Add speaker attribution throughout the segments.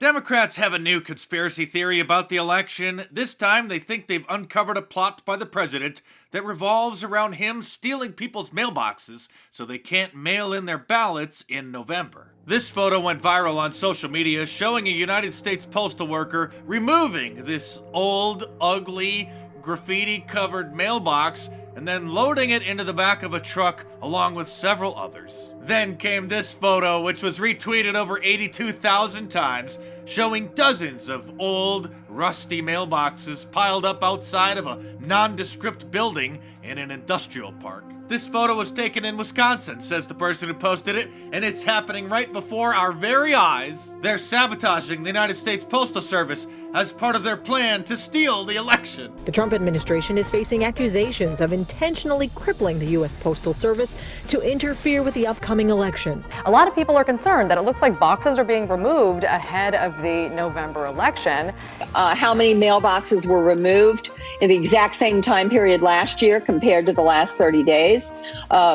Speaker 1: Democrats have a new conspiracy theory about the election. This time, they think they've uncovered a plot by the president that revolves around him stealing people's mailboxes so they can't mail in their ballots in November. This photo went viral on social media showing a United States postal worker removing this old, ugly, graffiti-covered mailbox and then loading it into the back of a truck along with several others. Then came this photo, which was retweeted over 82,000 times, showing dozens of old, rusty mailboxes piled up outside of a nondescript building in an industrial park. This photo was taken in Wisconsin, says the person who posted it, and it's happening right before our very eyes. They're sabotaging the United States Postal Service as part of their plan to steal the election.
Speaker 2: The Trump administration is facing accusations of intentionally crippling the U.S. Postal Service to interfere with the upcoming election.
Speaker 3: A lot of people are concerned that it looks like boxes are being removed ahead of the November election.
Speaker 4: How many mailboxes were removed in the exact same time period last year compared to the last 30 days?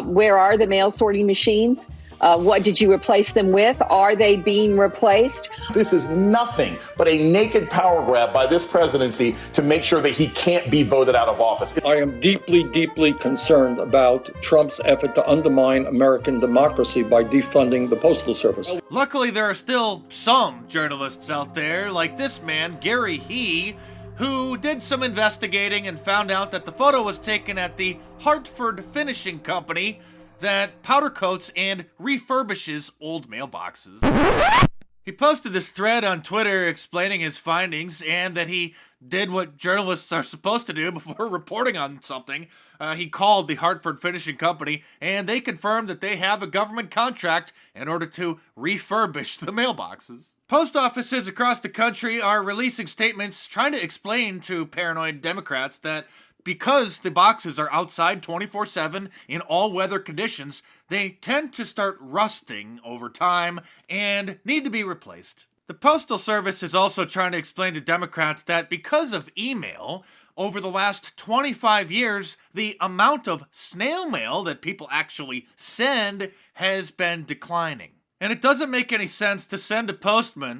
Speaker 4: Where are the mail sorting machines? What did you replace them with? Are they being replaced?
Speaker 5: This is nothing but a naked power grab by this presidency to make sure that he can't be voted out of office.
Speaker 6: I am deeply, deeply concerned about Trump's effort to undermine American democracy by defunding the Postal Service.
Speaker 1: Luckily, there are still some journalists out there, like this man, Gary He, who did some investigating and found out that the photo was taken at the Hartford Finishing Company that powder coats and refurbishes old mailboxes. He posted this thread on Twitter explaining his findings and that he did what journalists are supposed to do before reporting on something. He called the Hartford Finishing Company and they confirmed that they have a government contract in order to refurbish the mailboxes. Post offices across the country are releasing statements trying to explain to paranoid Democrats that because the boxes are outside 24/7 in all weather conditions, they tend to start rusting over time and need to be replaced. The Postal Service is also trying to explain to Democrats that because of email, over the last 25 years, the amount of snail mail that people actually send has been declining. And it doesn't make any sense to send a postman,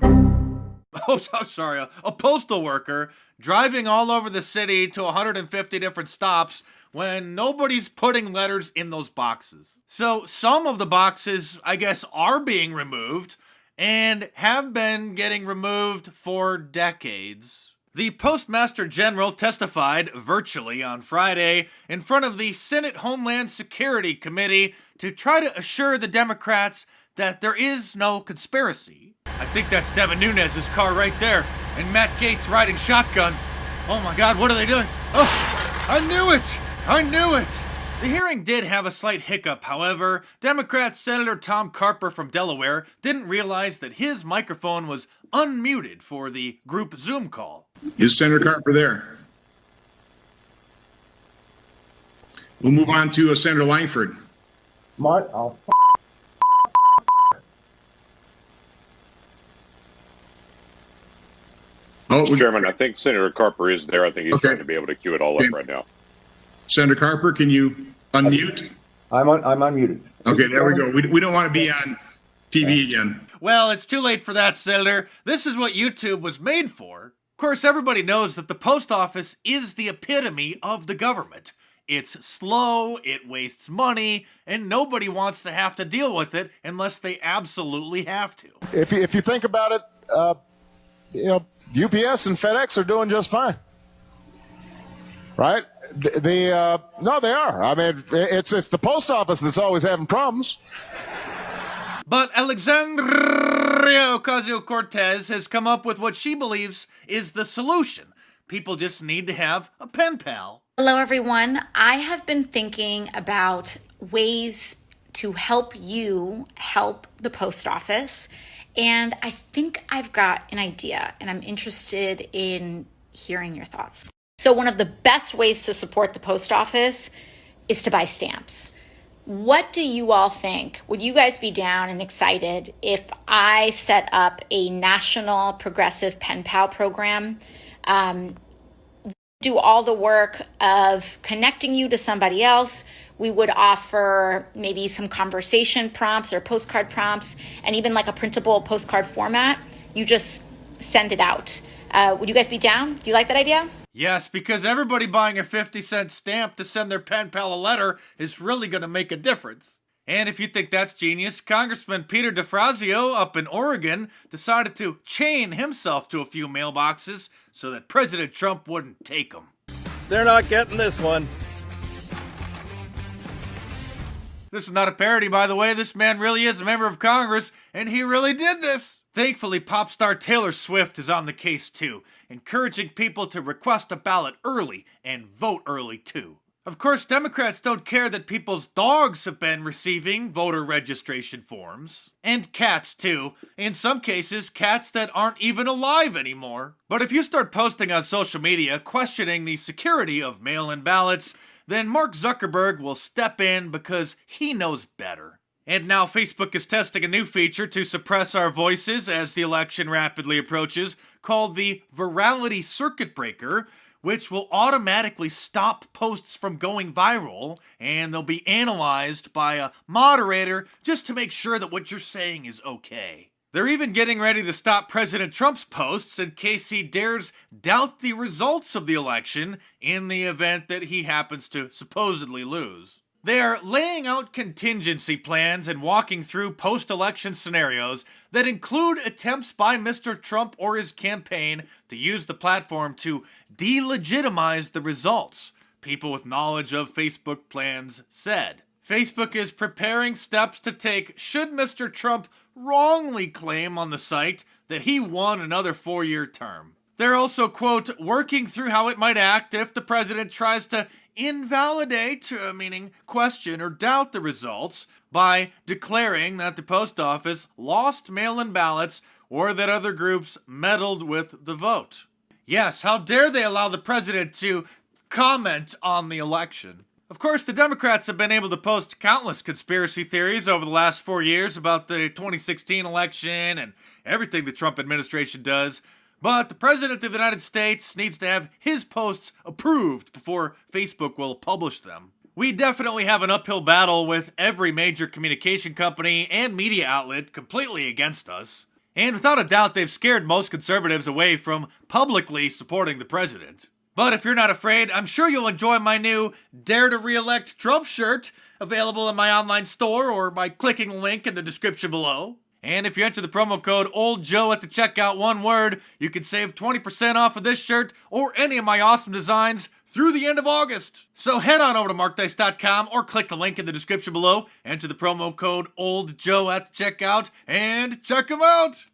Speaker 1: a postal worker, driving all over the city to 150 different stops when nobody's putting letters in those boxes. So some of the boxes, I guess, are being removed and have been getting removed for decades. The Postmaster General testified virtually on Friday in front of the Senate Homeland Security Committee to try to assure the Democrats that there is no conspiracy. I think that's Devin Nunes' car right there, and Matt Gaetz riding shotgun. Oh my God, what are they doing? Oh, I knew it! The hearing did have a slight hiccup, however. Democrat Senator Tom Carper from Delaware didn't realize that his microphone was unmuted for the group Zoom call.
Speaker 7: Is Senator Carper there? We'll move on to Senator Langford.
Speaker 8: Mr. Chairman, I think Senator Carper is there. I think he's trying to be able to cue it all up right now.
Speaker 7: Senator Carper, can you unmute?
Speaker 9: I'm unmuted.
Speaker 7: Okay, there we go. We don't want to be on TV again.
Speaker 1: Well, it's too late for that, Senator. This is what YouTube was made for. Of course, everybody knows that the post office is the epitome of the government. It's slow, it wastes money, and nobody wants to have to deal with it unless they absolutely have to.
Speaker 10: If you think about it, UPS and FedEx are doing just fine, right? No, they are. I mean, it's the post office that's always having problems.
Speaker 1: But Alexandria Ocasio-Cortez has come up with what she believes is the solution. People just need to have a pen pal.
Speaker 11: Hello, everyone. I have been thinking about ways to help you help the post office. And I think I've got an idea, and I'm interested in hearing your thoughts. So one of the best ways to support the post office is to buy stamps. What do you all think? Would you guys be down and excited if I set up a national progressive pen pal program? Do all the work of connecting you to somebody else. We would offer maybe some conversation prompts or postcard prompts and even like a printable postcard format. You just send it out. Would you guys be down? Do you like that idea?
Speaker 1: Yes, because everybody buying a 50-cent stamp to send their pen pal a letter is really going to make a difference. And if you think that's genius, Congressman Peter DeFrazio up in Oregon decided to chain himself to a few mailboxes so that President Trump wouldn't take them.
Speaker 9: They're not getting this one.
Speaker 1: This is not a parody, by the way. This man really is a member of Congress, and he really did this. Thankfully, pop star Taylor Swift is on the case too, encouraging people to request a ballot early and vote early too. Of course, Democrats don't care that people's dogs have been receiving voter registration forms. And cats too. In some cases, cats that aren't even alive anymore. But if you start posting on social media questioning the security of mail-in ballots, then Mark Zuckerberg will step in because he knows better. And now Facebook is testing a new feature to suppress our voices as the election rapidly approaches, called the Virality Circuit Breaker, which will automatically stop posts from going viral, and they'll be analyzed by a moderator just to make sure that what you're saying is okay. They're even getting ready to stop President Trump's posts in case he dares doubt the results of the election in the event that he happens to supposedly lose. They are laying out contingency plans and walking through post-election scenarios that include attempts by Mr. Trump or his campaign to use the platform to delegitimize the results, people with knowledge of Facebook plans said. Facebook is preparing steps to take should Mr. Trump wrongly claim on the site that he won another 4-year term. They're also, quote, working through how it might act if the president tries to invalidate, meaning question or doubt the results, by declaring that the post office lost mail-in ballots or that other groups meddled with the vote. Yes, how dare they allow the president to comment on the election? Of course, the Democrats have been able to post countless conspiracy theories over the last 4 years about the 2016 election and everything the Trump administration does, but the President of the United States needs to have his posts approved before Facebook will publish them. We definitely have an uphill battle with every major communication company and media outlet completely against us. And without a doubt, they've scared most conservatives away from publicly supporting the president. But if you're not afraid, I'm sure you'll enjoy my new Dare to Re-elect Trump shirt, available in my online store or by clicking the link in the description below. And if you enter the promo code OldJoe at the checkout, one word, you can save 20% off of this shirt or any of my awesome designs through the end of August. So head on over to markdice.com or click the link in the description below, enter the promo code OldJoe at the checkout, and check them out!